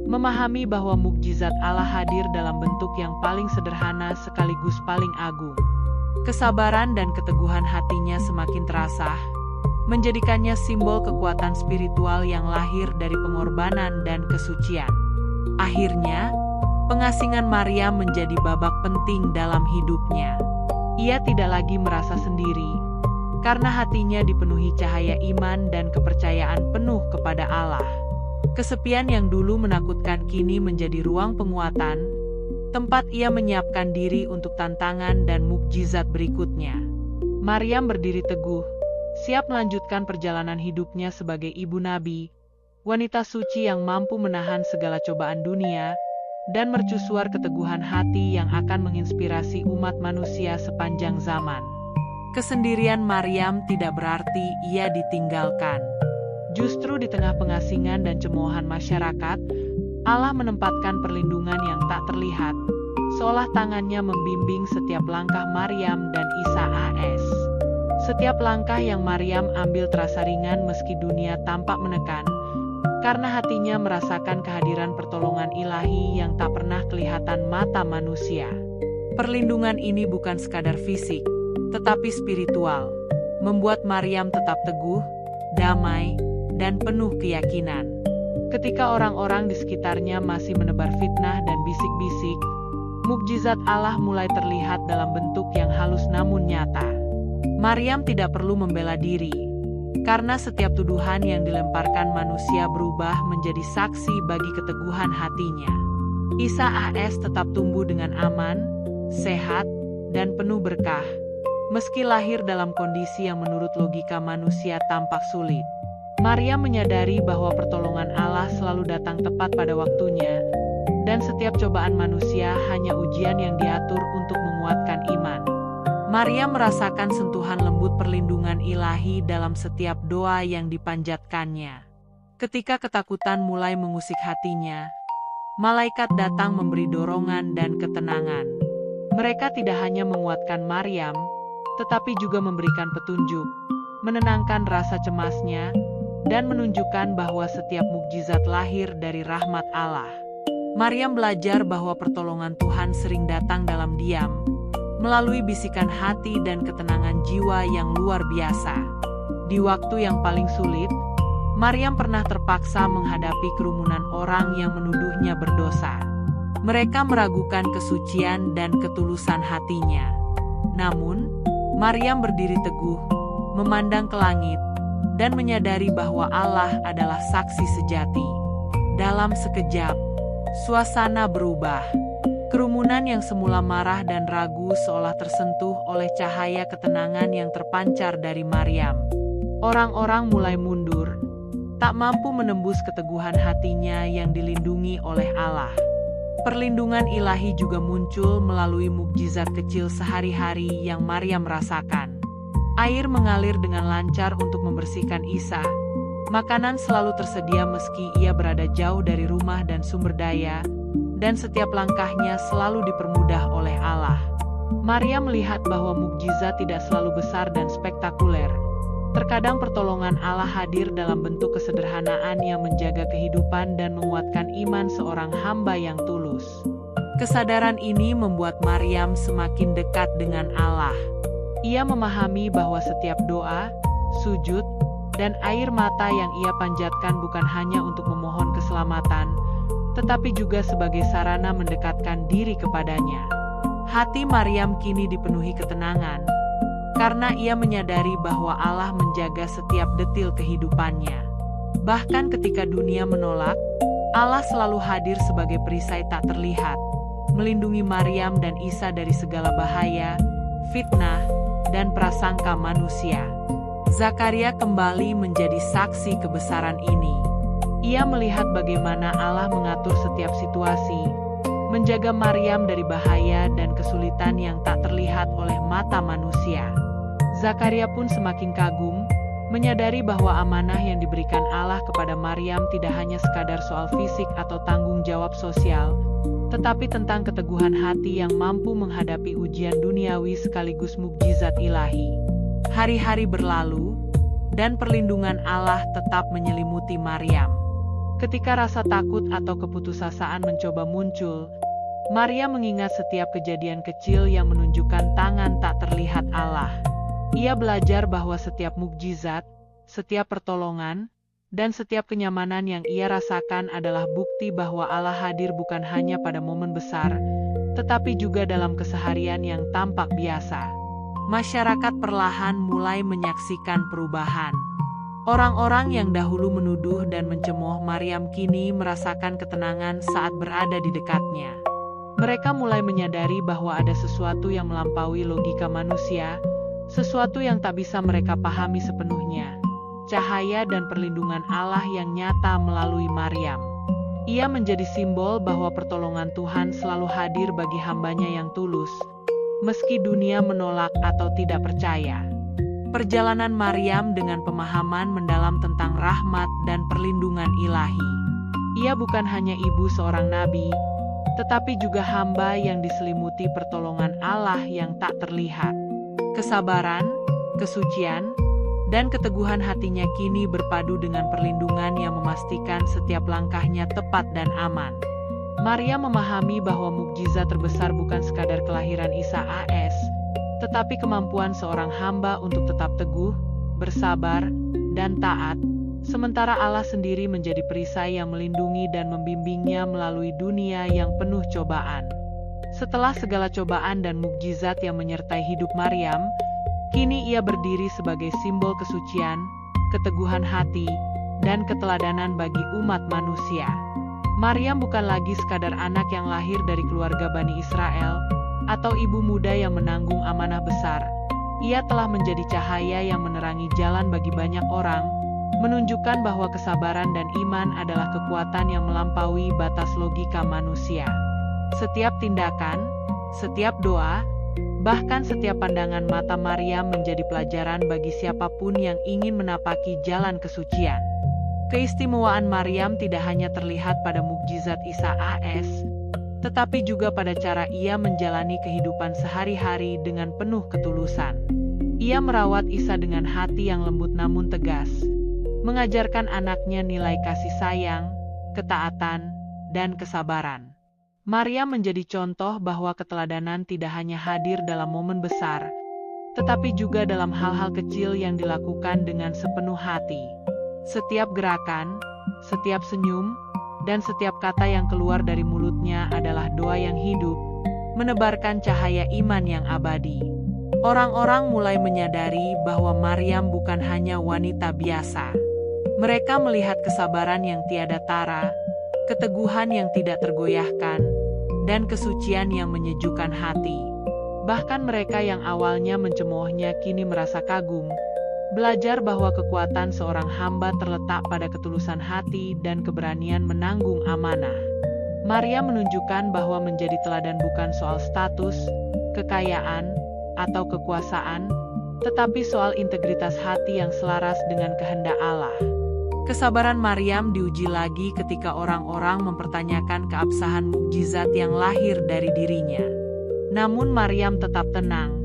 memahami bahwa mukjizat Allah hadir dalam bentuk yang paling sederhana sekaligus paling agung. Kesabaran dan keteguhan hatinya semakin terasa, menjadikannya simbol kekuatan spiritual yang lahir dari pengorbanan dan kesucian. Akhirnya, pengasingan Maryam menjadi babak penting dalam hidupnya. Ia tidak lagi merasa sendiri, karena hatinya dipenuhi cahaya iman dan kepercayaan penuh kepada Allah. Kesepian yang dulu menakutkan kini menjadi ruang penguatan, tempat ia menyiapkan diri untuk tantangan dan mukjizat berikutnya. Maryam berdiri teguh, siap melanjutkan perjalanan hidupnya sebagai ibu nabi, wanita suci yang mampu menahan segala cobaan dunia, dan mercusuar keteguhan hati yang akan menginspirasi umat manusia sepanjang zaman. Kesendirian Maryam tidak berarti ia ditinggalkan. Justru di tengah pengasingan dan cemoohan masyarakat, Allah menempatkan perlindungan yang tak terlihat, seolah tangannya membimbing setiap langkah Maryam dan Isa AS. Setiap langkah yang Maryam ambil terasa ringan meski dunia tampak menekan, karena hatinya merasakan kehadiran pertolongan ilahi yang tak pernah kelihatan mata manusia. Perlindungan ini bukan sekadar fisik, tetapi spiritual, membuat Maryam tetap teguh, damai, dan penuh keyakinan. Ketika orang-orang di sekitarnya masih menebar fitnah dan bisik-bisik, mukjizat Allah mulai terlihat dalam bentuk yang halus namun nyata. Maryam tidak perlu membela diri, karena setiap tuduhan yang dilemparkan manusia berubah menjadi saksi bagi keteguhan hatinya. Isa AS tetap tumbuh dengan aman, sehat, dan penuh berkah, meski lahir dalam kondisi yang menurut logika manusia tampak sulit. Maryam menyadari bahwa pertolongan Allah selalu datang tepat pada waktunya, dan setiap cobaan manusia hanya ujian yang diatur untuk menguatkan iman. Maryam merasakan sentuhan lembut perlindungan ilahi dalam setiap doa yang dipanjatkannya. Ketika ketakutan mulai mengusik hatinya, malaikat datang memberi dorongan dan ketenangan. Mereka tidak hanya menguatkan Maryam, tetapi juga memberikan petunjuk, menenangkan rasa cemasnya, dan menunjukkan bahwa setiap mukjizat lahir dari rahmat Allah. Maryam belajar bahwa pertolongan Tuhan sering datang dalam diam, melalui bisikan hati dan ketenangan jiwa yang luar biasa. Di waktu yang paling sulit, Maryam pernah terpaksa menghadapi kerumunan orang yang menuduhnya berdosa. Mereka meragukan kesucian dan ketulusan hatinya. Namun, Maryam berdiri teguh, memandang ke langit, dan menyadari bahwa Allah adalah saksi sejati. Dalam sekejap, suasana berubah. Kerumunan yang semula marah dan ragu seolah tersentuh oleh cahaya ketenangan yang terpancar dari Maryam. Orang-orang mulai mundur, tak mampu menembus keteguhan hatinya yang dilindungi oleh Allah. Perlindungan ilahi juga muncul melalui mukjizat kecil sehari-hari yang Maryam rasakan. Air mengalir dengan lancar untuk membersihkan Isa. Makanan selalu tersedia meski ia berada jauh dari rumah dan sumber daya, dan setiap langkahnya selalu dipermudah oleh Allah. Maryam melihat bahwa mukjizat tidak selalu besar dan spektakuler. Terkadang pertolongan Allah hadir dalam bentuk kesederhanaan yang menjaga kehidupan dan menguatkan iman seorang hamba yang tulus. Kesadaran ini membuat Maryam semakin dekat dengan Allah. Ia memahami bahwa setiap doa, sujud, dan air mata yang ia panjatkan bukan hanya untuk memohon keselamatan, tetapi juga sebagai sarana mendekatkan diri kepadanya. Hati Maryam kini dipenuhi ketenangan, karena ia menyadari bahwa Allah menjaga setiap detil kehidupannya. Bahkan ketika dunia menolak, Allah selalu hadir sebagai perisai tak terlihat, melindungi Maryam dan Isa dari segala bahaya, fitnah, dan prasangka manusia. Zakaria kembali menjadi saksi kebesaran ini. Ia melihat bagaimana Allah mengatur setiap situasi, menjaga Maryam dari bahaya dan kesulitan yang tak terlihat oleh mata manusia. Zakaria pun semakin kagum, menyadari bahwa amanah yang diberikan Allah kepada Maryam tidak hanya sekadar soal fisik atau tanggung jawab sosial, tetapi tentang keteguhan hati yang mampu menghadapi ujian duniawi sekaligus mukjizat ilahi. Hari-hari berlalu, dan perlindungan Allah tetap menyelimuti Maryam. Ketika rasa takut atau keputusasaan mencoba muncul, Maryam mengingat setiap kejadian kecil yang menunjukkan tangan tak terlihat Allah. Ia belajar bahwa setiap mukjizat, setiap pertolongan, dan setiap kenyamanan yang ia rasakan adalah bukti bahwa Allah hadir bukan hanya pada momen besar, tetapi juga dalam keseharian yang tampak biasa. Masyarakat perlahan mulai menyaksikan perubahan. Orang-orang yang dahulu menuduh dan mencemooh Maryam kini merasakan ketenangan saat berada di dekatnya. Mereka mulai menyadari bahwa ada sesuatu yang melampaui logika manusia, sesuatu yang tak bisa mereka pahami sepenuhnya. Cahaya dan perlindungan Allah yang nyata melalui Maryam. Ia menjadi simbol bahwa pertolongan Tuhan selalu hadir bagi hambanya yang tulus, meski dunia menolak atau tidak percaya. Perjalanan Maryam dengan pemahaman mendalam tentang rahmat dan perlindungan ilahi. Ia bukan hanya ibu seorang nabi, tetapi juga hamba yang diselimuti pertolongan Allah yang tak terlihat. Kesabaran, kesucian, dan keteguhan hatinya kini berpadu dengan perlindungan yang memastikan setiap langkahnya tepat dan aman. Maryam memahami bahwa mukjizat terbesar bukan sekadar kelahiran Isa AS, tetapi kemampuan seorang hamba untuk tetap teguh, bersabar, dan taat, sementara Allah sendiri menjadi perisai yang melindungi dan membimbingnya melalui dunia yang penuh cobaan. Setelah segala cobaan dan mukjizat yang menyertai hidup Maryam, kini ia berdiri sebagai simbol kesucian, keteguhan hati, dan keteladanan bagi umat manusia. Maryam bukan lagi sekadar anak yang lahir dari keluarga Bani Israel, atau ibu muda yang menanggung amanah besar. Ia telah menjadi cahaya yang menerangi jalan bagi banyak orang, menunjukkan bahwa kesabaran dan iman adalah kekuatan yang melampaui batas logika manusia. Setiap tindakan, setiap doa, bahkan setiap pandangan mata Maryam menjadi pelajaran bagi siapapun yang ingin menapaki jalan kesucian. Keistimewaan Maryam tidak hanya terlihat pada mukjizat Isa AS, tetapi juga pada cara ia menjalani kehidupan sehari-hari dengan penuh ketulusan. Ia merawat Isa dengan hati yang lembut namun tegas, mengajarkan anaknya nilai kasih sayang, ketaatan, dan kesabaran. Maryam menjadi contoh bahwa keteladanan tidak hanya hadir dalam momen besar, tetapi juga dalam hal-hal kecil yang dilakukan dengan sepenuh hati. Setiap gerakan, setiap senyum, dan setiap kata yang keluar dari mulutnya adalah doa yang hidup, menebarkan cahaya iman yang abadi. Orang-orang mulai menyadari bahwa Maryam bukan hanya wanita biasa. Mereka melihat kesabaran yang tiada tara, keteguhan yang tidak tergoyahkan, dan kesucian yang menyejukkan hati. Bahkan mereka yang awalnya mencemoohnya kini merasa kagum, belajar bahwa kekuatan seorang hamba terletak pada ketulusan hati dan keberanian menanggung amanah. Maryam menunjukkan bahwa menjadi teladan bukan soal status, kekayaan, atau kekuasaan, tetapi soal integritas hati yang selaras dengan kehendak Allah. Kesabaran Maryam diuji lagi ketika orang-orang mempertanyakan keabsahan mukjizat yang lahir dari dirinya. Namun Maryam tetap tenang,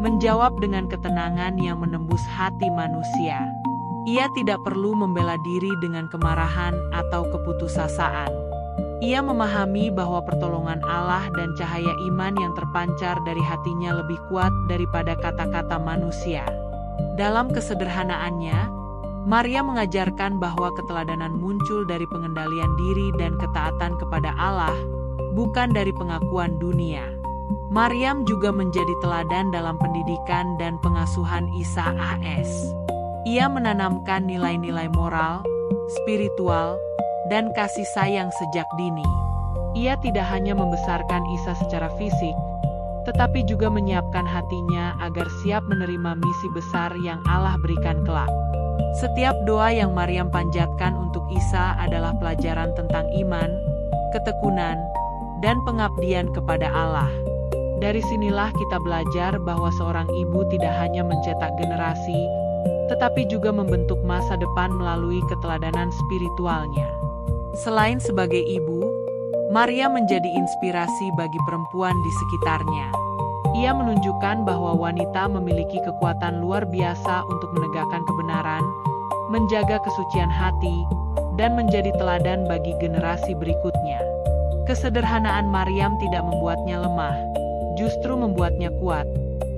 menjawab dengan ketenangan yang menembus hati manusia. Ia tidak perlu membela diri dengan kemarahan atau keputusasaan. Ia memahami bahwa pertolongan Allah dan cahaya iman yang terpancar dari hatinya lebih kuat daripada kata-kata manusia. Dalam kesederhanaannya, Maryam mengajarkan bahwa keteladanan muncul dari pengendalian diri dan ketaatan kepada Allah, bukan dari pengakuan dunia. Maryam juga menjadi teladan dalam pendidikan dan pengasuhan Isa AS. Ia menanamkan nilai-nilai moral, spiritual, dan kasih sayang sejak dini. Ia tidak hanya membesarkan Isa secara fisik, tetapi juga menyiapkan hatinya agar siap menerima misi besar yang Allah berikan kelak. Setiap doa yang Maryam panjatkan untuk Isa adalah pelajaran tentang iman, ketekunan, dan pengabdian kepada Allah. Dari sinilah kita belajar bahwa seorang ibu tidak hanya mencetak generasi, tetapi juga membentuk masa depan melalui keteladanan spiritualnya. Selain sebagai ibu, Maria menjadi inspirasi bagi perempuan di sekitarnya. Ia menunjukkan bahwa wanita memiliki kekuatan luar biasa untuk menegakkan kebenaran, menjaga kesucian hati, dan menjadi teladan bagi generasi berikutnya. Kesederhanaan Maryam tidak membuatnya lemah, justru membuatnya kuat,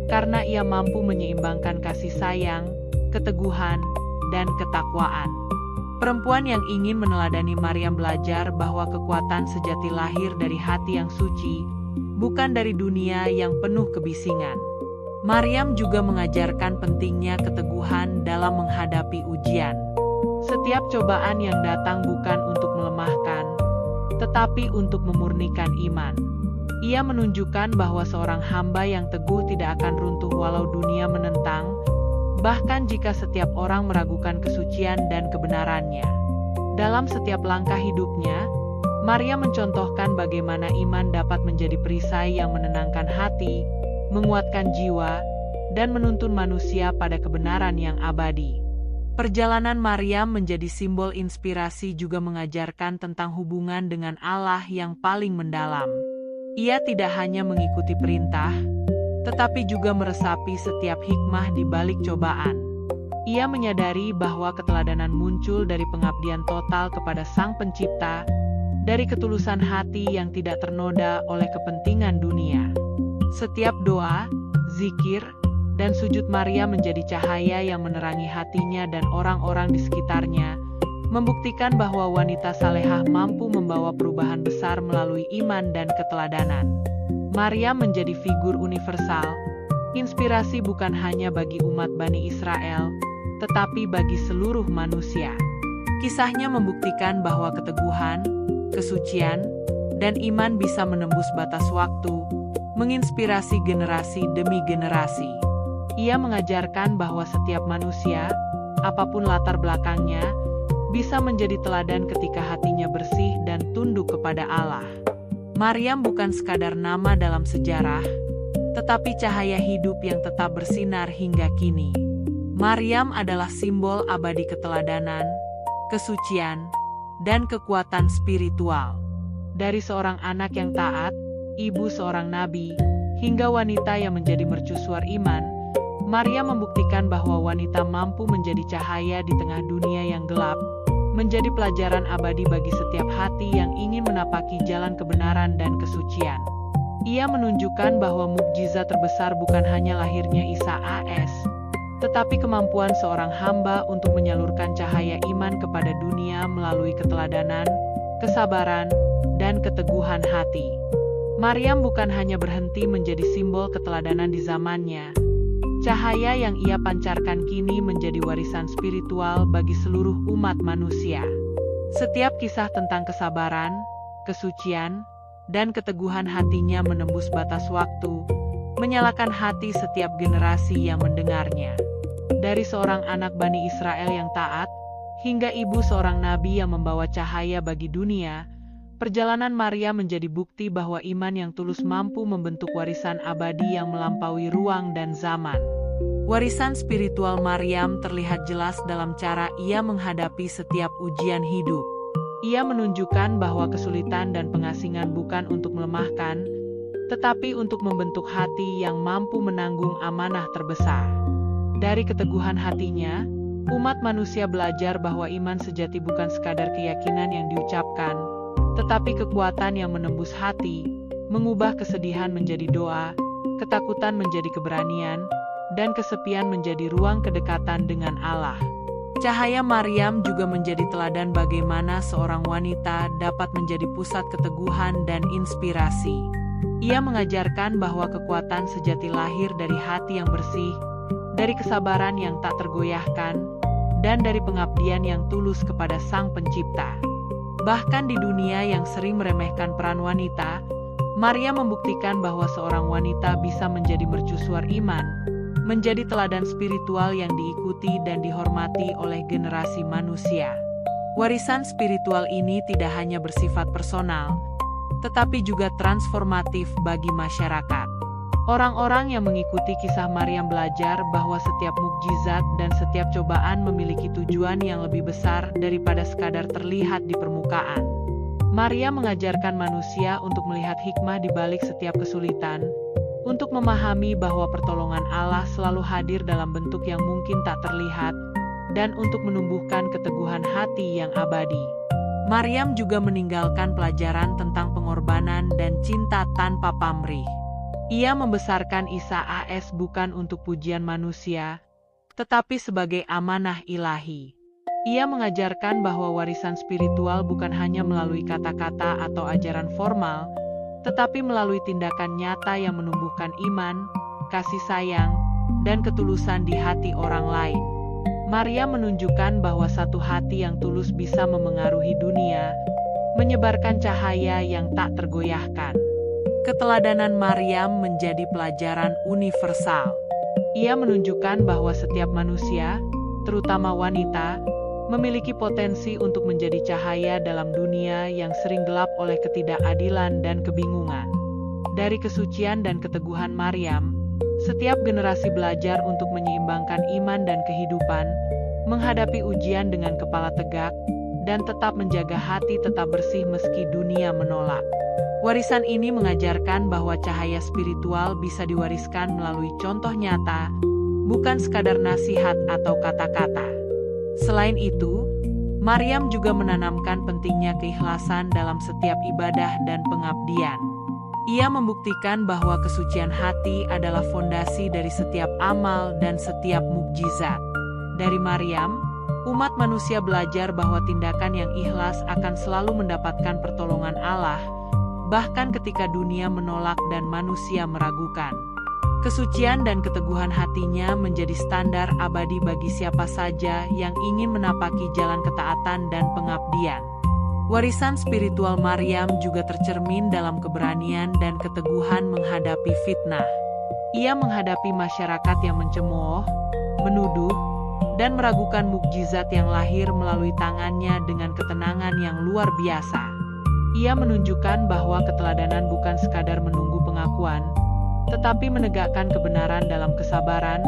karena ia mampu menyeimbangkan kasih sayang, keteguhan, dan ketakwaan. Perempuan yang ingin meneladani Maryam belajar bahwa kekuatan sejati lahir dari hati yang suci, bukan dari dunia yang penuh kebisingan. Maryam juga mengajarkan pentingnya keteguhan dalam menghadapi ujian. Setiap cobaan yang datang bukan untuk melemahkan, tetapi untuk memurnikan iman. Ia menunjukkan bahwa seorang hamba yang teguh tidak akan runtuh walau dunia menentang, bahkan jika setiap orang meragukan kesucian dan kebenarannya. Dalam setiap langkah hidupnya, Maria mencontohkan bagaimana iman dapat menjadi perisai yang menenangkan hati, menguatkan jiwa, dan menuntun manusia pada kebenaran yang abadi. Perjalanan Maryam menjadi simbol inspirasi juga mengajarkan tentang hubungan dengan Allah yang paling mendalam. Ia tidak hanya mengikuti perintah, tetapi juga meresapi setiap hikmah di balik cobaan. Ia menyadari bahwa keteladanan muncul dari pengabdian total kepada Sang Pencipta, dari ketulusan hati yang tidak ternoda oleh kepentingan dunia. Setiap doa, zikir, dan sujud Maria menjadi cahaya yang menerangi hatinya dan orang-orang di sekitarnya, membuktikan bahwa wanita salehah mampu membawa perubahan besar melalui iman dan keteladanan. Maria menjadi figur universal, inspirasi bukan hanya bagi umat Bani Israel, tetapi bagi seluruh manusia. Kisahnya membuktikan bahwa keteguhan, kesucian, dan iman bisa menembus batas waktu, menginspirasi generasi demi generasi. Ia mengajarkan bahwa setiap manusia, apapun latar belakangnya, bisa menjadi teladan ketika hatinya bersih dan tunduk kepada Allah. Maryam bukan sekadar nama dalam sejarah, tetapi cahaya hidup yang tetap bersinar hingga kini. Maryam adalah simbol abadi keteladanan, kesucian, dan kekuatan spiritual. Dari seorang anak yang taat, ibu seorang nabi, hingga wanita yang menjadi mercusuar iman, Maria membuktikan bahwa wanita mampu menjadi cahaya di tengah dunia yang gelap, menjadi pelajaran abadi bagi setiap hati yang ingin menapaki jalan kebenaran dan kesucian. Ia menunjukkan bahwa mukjizat terbesar bukan hanya lahirnya Isa AS, tetapi kemampuan seorang hamba untuk menyalurkan cahaya iman kepada dunia melalui keteladanan, kesabaran, dan keteguhan hati. Maryam bukan hanya berhenti menjadi simbol keteladanan di zamannya. Cahaya yang ia pancarkan kini menjadi warisan spiritual bagi seluruh umat manusia. Setiap kisah tentang kesabaran, kesucian, dan keteguhan hatinya menembus batas waktu, menyalakan hati setiap generasi yang mendengarnya. Dari seorang anak Bani Israel yang taat, hingga ibu seorang nabi yang membawa cahaya bagi dunia, perjalanan Maria menjadi bukti bahwa iman yang tulus mampu membentuk warisan abadi yang melampaui ruang dan zaman. Warisan spiritual Maryam terlihat jelas dalam cara ia menghadapi setiap ujian hidup. Ia menunjukkan bahwa kesulitan dan pengasingan bukan untuk melemahkan, tetapi untuk membentuk hati yang mampu menanggung amanah terbesar. Dari keteguhan hatinya, umat manusia belajar bahwa iman sejati bukan sekadar keyakinan yang diucapkan, tetapi kekuatan yang menembus hati, mengubah kesedihan menjadi doa, ketakutan menjadi keberanian, dan kesepian menjadi ruang kedekatan dengan Allah. Cahaya Maryam juga menjadi teladan bagaimana seorang wanita dapat menjadi pusat keteguhan dan inspirasi. Ia mengajarkan bahwa kekuatan sejati lahir dari hati yang bersih, dari kesabaran yang tak tergoyahkan, dan dari pengabdian yang tulus kepada Sang Pencipta. Bahkan di dunia yang sering meremehkan peran wanita, Maria membuktikan bahwa seorang wanita bisa menjadi mercusuar iman, menjadi teladan spiritual yang diikuti dan dihormati oleh generasi manusia. Warisan spiritual ini tidak hanya bersifat personal, tetapi juga transformatif bagi masyarakat. Orang-orang yang mengikuti kisah Maryam belajar bahwa setiap mukjizat dan setiap cobaan memiliki tujuan yang lebih besar daripada sekadar terlihat di permukaan. Maryam mengajarkan manusia untuk melihat hikmah di balik setiap kesulitan, untuk memahami bahwa pertolongan Allah selalu hadir dalam bentuk yang mungkin tak terlihat, dan untuk menumbuhkan keteguhan hati yang abadi. Maryam juga meninggalkan pelajaran tentang pengorbanan dan cinta tanpa pamrih. Ia membesarkan Isa AS bukan untuk pujian manusia, tetapi sebagai amanah ilahi. Ia mengajarkan bahwa warisan spiritual bukan hanya melalui kata-kata atau ajaran formal, tetapi melalui tindakan nyata yang menumbuhkan iman, kasih sayang, dan ketulusan di hati orang lain. Maryam menunjukkan bahwa satu hati yang tulus bisa memengaruhi dunia, menyebarkan cahaya yang tak tergoyahkan. Keteladanan Maryam menjadi pelajaran universal. Ia menunjukkan bahwa setiap manusia, terutama wanita, memiliki potensi untuk menjadi cahaya dalam dunia yang sering gelap oleh ketidakadilan dan kebingungan. Dari kesucian dan keteguhan Maryam, setiap generasi belajar untuk menyeimbangkan iman dan kehidupan, menghadapi ujian dengan kepala tegak, dan tetap menjaga hati tetap bersih meski dunia menolak. Warisan ini mengajarkan bahwa cahaya spiritual bisa diwariskan melalui contoh nyata, bukan sekadar nasihat atau kata-kata. Selain itu, Maryam juga menanamkan pentingnya keikhlasan dalam setiap ibadah dan pengabdian. Ia membuktikan bahwa kesucian hati adalah fondasi dari setiap amal dan setiap mukjizat. Dari Maryam, umat manusia belajar bahwa tindakan yang ikhlas akan selalu mendapatkan pertolongan Allah, bahkan ketika dunia menolak dan manusia meragukan. Kesucian dan keteguhan hatinya menjadi standar abadi bagi siapa saja yang ingin menapaki jalan ketaatan dan pengabdian. Warisan spiritual Maryam juga tercermin dalam keberanian dan keteguhan menghadapi fitnah. Ia menghadapi masyarakat yang mencemooh, menuduh, dan meragukan mukjizat yang lahir melalui tangannya dengan ketenangan yang luar biasa. Ia menunjukkan bahwa keteladanan bukan sekadar menunggu pengakuan, tetapi menegakkan kebenaran dalam kesabaran,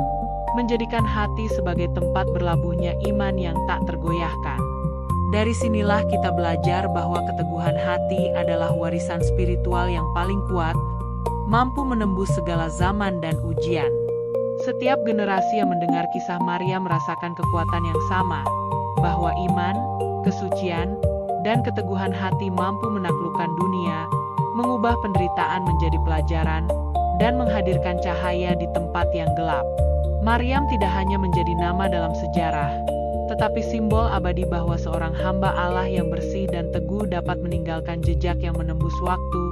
menjadikan hati sebagai tempat berlabuhnya iman yang tak tergoyahkan. Dari sinilah kita belajar bahwa keteguhan hati adalah warisan spiritual yang paling kuat, mampu menembus segala zaman dan ujian. Setiap generasi yang mendengar kisah Maryam merasakan kekuatan yang sama, bahwa iman, kesucian, dan keteguhan hati mampu menaklukkan dunia, mengubah penderitaan menjadi pelajaran, dan menghadirkan cahaya di tempat yang gelap. Maryam tidak hanya menjadi nama dalam sejarah, tetapi simbol abadi bahwa seorang hamba Allah yang bersih dan teguh dapat meninggalkan jejak yang menembus waktu,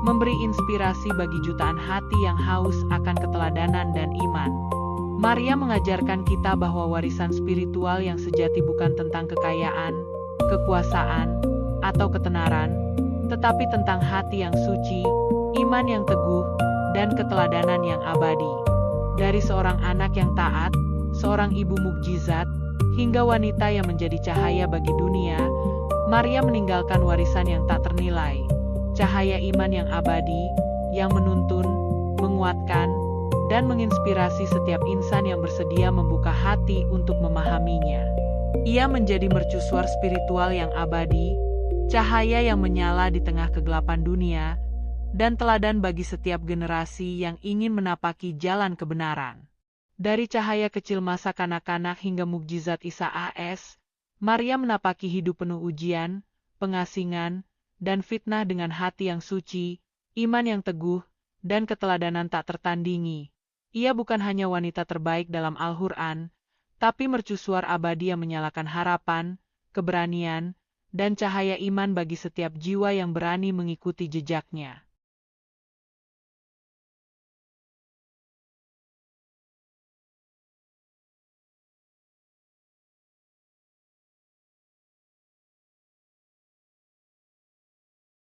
memberi inspirasi bagi jutaan hati yang haus akan keteladanan dan iman. Maryam mengajarkan kita bahwa warisan spiritual yang sejati bukan tentang kekayaan, kekuasaan, atau ketenaran, tetapi tentang hati yang suci, iman yang teguh, dan keteladanan yang abadi. Dari seorang anak yang taat, seorang ibu mukjizat, hingga wanita yang menjadi cahaya bagi dunia, Maryam meninggalkan warisan yang tak ternilai, cahaya iman yang abadi, yang menuntun, menguatkan, dan menginspirasi setiap insan yang bersedia membuka hati untuk memahaminya. Ia menjadi mercusuar spiritual yang abadi, cahaya yang menyala di tengah kegelapan dunia, dan teladan bagi setiap generasi yang ingin menapaki jalan kebenaran. Dari cahaya kecil masa kanak-kanak hingga mukjizat Isa AS, Maryam menapaki hidup penuh ujian, pengasingan, dan fitnah dengan hati yang suci, iman yang teguh, dan keteladanan tak tertandingi. Ia bukan hanya wanita terbaik dalam Al-Quran, tapi mercusuar abadi yang menyalakan harapan, keberanian, dan cahaya iman bagi setiap jiwa yang berani mengikuti jejaknya.